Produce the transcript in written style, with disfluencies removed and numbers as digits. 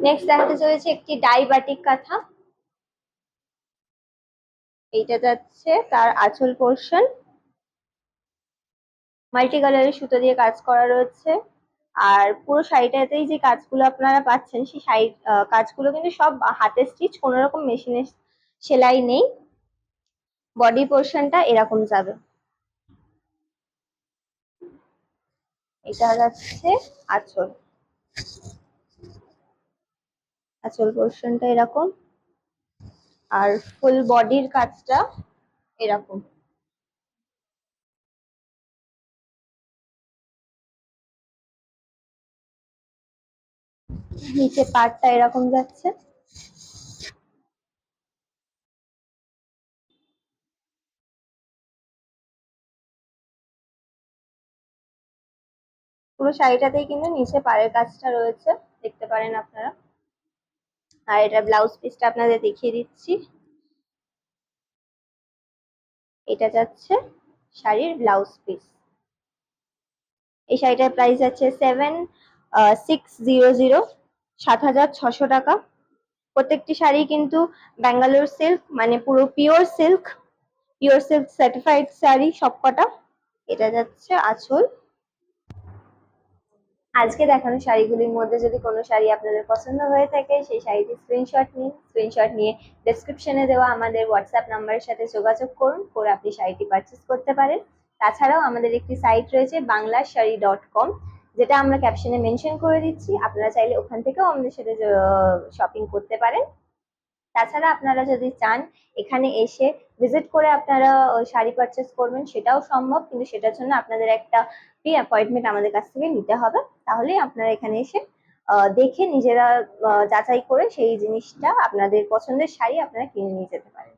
Next দেখাতে চলেছে একটি ডাই বাটিক কাঁথা। এইটা যাচ্ছে তার আঁচল পোর্শন, মাল্টি কালারের সুতো দিয়ে কাজ করা রয়েছে। আর পুরো শাড়িটাতেই যে কাজগুলো আপনারা পাচ্ছেন সেই শাড়ি কাজগুলো কিন্তু সব হাতে স্টিচ, কোনো রকম মেশিনের সেলাই নেই। বডি পোর্শনটা এরকম যাবে। এটা যাচ্ছে আঁচল, আঁচল পোর্শনটা এরকম, আর ফুল বডির কাজটা এরকম। নিচে পাটটা এরকম যাচ্ছে। পুরো শাড়িটাতেই কিন্তু নিচে পাড়ের কাজটা রয়েছে, দেখতে পারেন আপনারা। আর এটা ব্লাউজ পিসটা আপনাদের দেখিয়ে দিচ্ছি। এটা যাচ্ছে শাড়ির ব্লাউজ পিস। এই শাড়িটার প্রাইস আছে 7600, 7600 টাকা। প্রত্যেকটি শাড়ি কিন্তু ব্যাঙ্গালোর সিল্ক, মানে পুরো pure silk, pure silk certified sari সবকটা। এটা যাচ্ছে আঁচল। আজকে দেখানো শাড়িগুলির মধ্যে যদি কোনো শাড়ি আপনাদের পছন্দ হয়ে থাকে, সেই শাড়িটি স্ক্রিনশট নিন। স্ক্রিনশট নিয়ে ডেসক্রিপশনে দেওয়া আমাদের হোয়াটসঅ্যাপ নাম্বারের সাথে যোগাযোগ করুন, করে আপনি শাড়িটি পারচেস করতে পারেন। তাছাড়াও আমাদের একটি সাইট রয়েছে banglasari.com, যেটা আমরা ক্যাপশনে মেনশন করে দিচ্ছি। আপনারা চাইলে ওখান থেকেও আমাদের সাথে শপিং করতে পারেন। তাছাড়া আপনারা যদি চান এখানে এসে ভিজিট করে আপনারা শাড়ি পারচেস করবেন, সেটাও সম্ভব, কিন্তু সেটার জন্য আপনাদের একটা প্রি অ্যাপয়েন্টমেন্ট আমাদের কাছ থেকে নিতে হবে। তাহলেই আপনারা এখানে এসে দেখে নিজেরা যাচাই করে সেই জিনিসটা, আপনাদের পছন্দের শাড়ি আপনারা কিনে নিয়ে যেতে পারেন।